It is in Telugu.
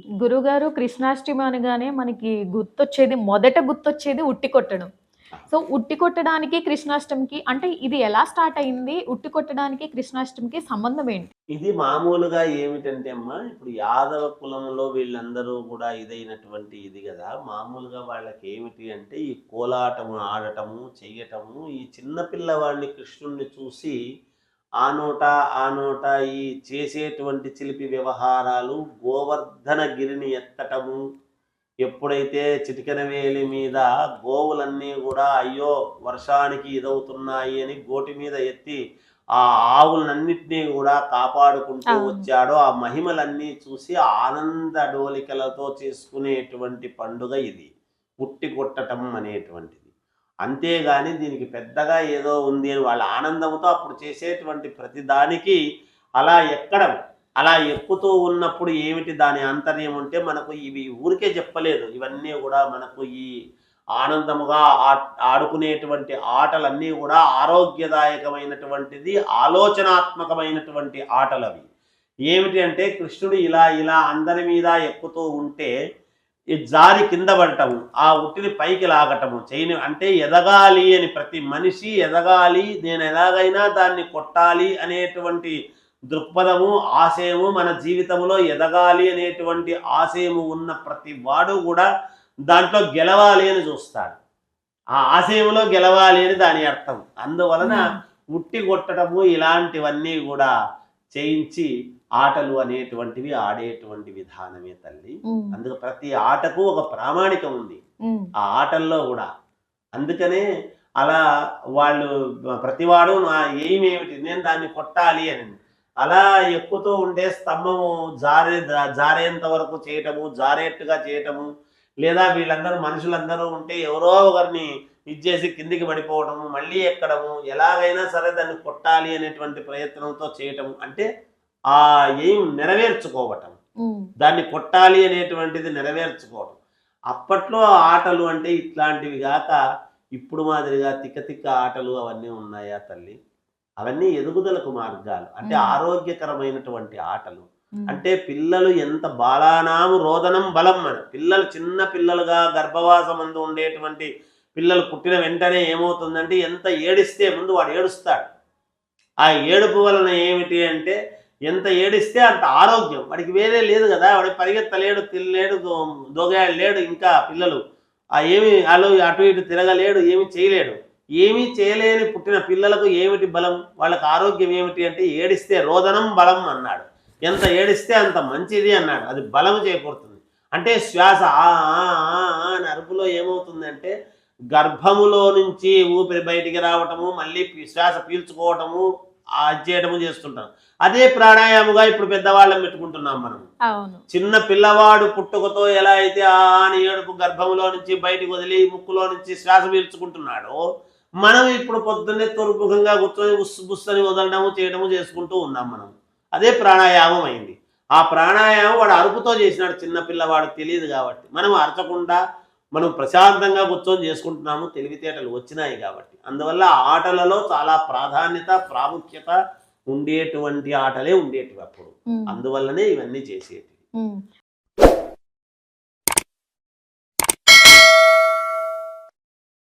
గురుగారు కృష్ణాష్టమి అనగానే మనకి మొదట గుర్తొచ్చేది ఉట్టి కొట్టడం. సో, ఉట్టి కొట్టడానికి, కృష్ణాష్టమికి అంటే ఇది ఎలా స్టార్ట్ అయింది? ఉట్టి కొట్టడానికి, కృష్ణాష్టమికి సంబంధం ఏంటి? ఇది మామూలుగా ఏమిటంటే అమ్మా, ఇప్పుడు యాదవ కులంలో వీళ్ళందరూ కూడా ఇదైనటువంటి ఇది గదా! మామూలుగా వాళ్ళకేమిటి అంటే, ఈ కోలాటము ఆడటము, చెయ్యటము, ఈ చిన్న పిల్లవాడిని కృష్ణుడిని చూసి ఆ నోట, ఆ నోట ఈ చేసేటువంటి చిలిపి వ్యవహారాలు, గోవర్ధన గిరిని ఎత్తటము, ఎప్పుడైతే చిటికెన వేలి మీద గోవులన్నీ గూడా అయ్యో! వర్షానికి ఇదవుతున్నాయి అని గోటి మీద ఎత్తి ఆ ఆవులనన్నిటినీ గూడా కాపాడుకుంటూ అవును. వచ్చాడో, ఆ మహిమలన్నీ చూసి ఆనంద డోలికలతో చేసుకునేటువంటి పండుగ ఇది. ఉట్టి కొట్టటం అనేటువంటిది. అంతేగాని దీనికి పెద్దగా ఏదో ఉంది అని వాళ్ళ ఆనందంతో అప్పుడు చేసేటువంటి ప్రతి దానికి అలా ఎక్కడం. అలా ఎక్కుతూ ఉన్నప్పుడు ఏమిటి దాని ఆంతర్యం ఉంటే మనకు ఇవి ఊరికే చెప్పలేదు. ఇవన్నీ గూడా మనకు ఈ ఆనందముగా ఆడుకునేటువంటి ఆటలన్నీ గూడా ఆరోగ్యదాయకమైనటువంటిది, ఆలోచనాత్మకమైనటువంటి ఆటలవి. ఏమిటి అంటే కృష్ణుడు ఇలా ఇలా అందరి మీద ఎక్కుతూ ఉంటే ఈ జారి కింద పడటము, ఆ ఉట్టిని పైకి లాగటము, చేయని అంటే ఎదగాలి అని ప్రతి మనిషి ఎదగాలి, నేను ఎలాగైనా దాన్ని కొట్టాలి అనేటువంటి దృక్పథము, ఆశయము మన జీవితంలో ఎదగాలి అనేటువంటి ఆశయము ఉన్న ప్రతి వాడు కూడా దాంట్లో గెలవాలి అని చూస్తాడు. ఆ ఆశయంలో గెలవాలి అని దాని అర్థం. అందువలన హ్మ్. ఉట్టి కొట్టడము ఇలాంటివన్నీ కూడా చేయించి ఆటలు అనేటువంటివి ఆడేటువంటి విధానమే తల్లి. హ్మ్. అందుకు ప్రతి ఆటకు ఒక ప్రామాణికం ఉంది హ్మ్. ఆ ఆటల్లో కూడా. అందుకనే అలా వాళ్ళు ప్రతివాడు నా ఎయిమ్ ఏమిటి, నేను దాన్ని కొట్టాలి అని. అలా ఎక్కుతూ ఉండే స్తంభము జారేంత వరకు చేయటము, జారేట్టుగా చేయటము, లేదా వీళ్ళందరూ మనుషులందరూ ఉంటే ఎవరో ఒకరిని ఇచ్చేసి కిందికి పడిపోవడము, మళ్ళీ ఎక్కడము, ఎలాగైనా సరే దాన్ని కొట్టాలి అనేటువంటి ప్రయత్నంతో చేయటము. అంటే ఆ ఎయిమ్ నెరవేర్చుకోవటం, హ్మ్. దాన్ని కొట్టాలి అనేటువంటిది నెరవేర్చుకోవడం. అప్పట్లో ఆటలు అంటే ఇట్లాంటివి గాక ఇప్పుడు మాదిరిగా తిక్క తిక్క ఆటలు అవన్నీ ఉన్నాయా తల్లి? అవన్నీ ఎదుగుదలకు మార్గాలు. అంటే హ్మ్. ఆరోగ్యకరమైనటువంటి ఆటలు. హ్మ్. అంటే పిల్లలు ఎంత బాలానాము రోదనం బలం అని. పిల్లలు చిన్న పిల్లలుగా గర్భవాసమందు ఉండేటువంటి పిల్లలు పుట్టిన వెంటనే ఏమవుతుందంటే ఎంత ఏడిస్తే ముందు వాడు ఏడుస్తాడు. ఆ ఏడుపు వలన ఏమిటి అంటే ఎంత ఏడిస్తే అంత ఆరోగ్యం. వాడికి వేరే లేదు గదా! వాడు పరిగెత్తలేడు, తినలేడు, దోగాడలేడు ఇంకా పిల్లలు. ఏమి అటు ఇటు తిరగలేడు, ఏమి చేయలేడు. ఏమీ చేయలేని పుట్టిన పిల్లలకు ఏమిటి బలం? వాళ్ళకి ఆరోగ్యం ఏమిటి అంటే ఏడిస్తే రోదనం బలం అన్నాడు. ఎంత ఏడిస్తే అంత మంచిది అన్నాడు. అది బలం చేకూరుతుంది. అంటే శ్వాస ఆ ఆ ఆ ఆ అని అరుపులో ఏమవుతుందంటే గర్భములో నుంచి ఊపిరి బయటికి రావటము, మళ్ళీ శ్వాస పీల్చుకోవటము, చేయటము చేస్తుంటాం. అదే ప్రాణాయాముగా ఇప్పుడు పెద్దవాళ్ళం పెట్టుకుంటున్నాం మనం. అవును. చిన్న పిల్లవాడు పుట్టుకతో ఎలా అయితే ఆ అని ఏడుపు గర్భంలో నుంచి బయటికి వదిలి ముక్కులో నుంచి శ్వాస పీల్చుకుంటున్నాడో, మనం ఇప్పుడు పొద్దున్నే తూర్పుముఖంగా కూర్చొని బుస్సు బుస్సని వదలడము, చేయడము చేసుకుంటూ ఉన్నాం మనం. అదే ప్రాణాయామం అయింది. ఆ ప్రాణాయామం వాడు అరుపుతో చేసినాడు చిన్న పిల్లవాడు తెలియదు కాబట్టి. మనం అరచకుండా మనం ప్రశాంతంగా కూర్చొని చేసుకుంటున్నాము, తెలివితేటలు వచ్చినాయి కాబట్టి. అందువల్ల ఆటలలో చాలా ప్రాధాన్యత, ప్రాముఖ్యత ఉండేటువంటి ఆటలే ఉండేటివి అప్పుడు. హ్మ్. అందువల్లనే ఇవన్నీ చేసేటివి. హ్మ్.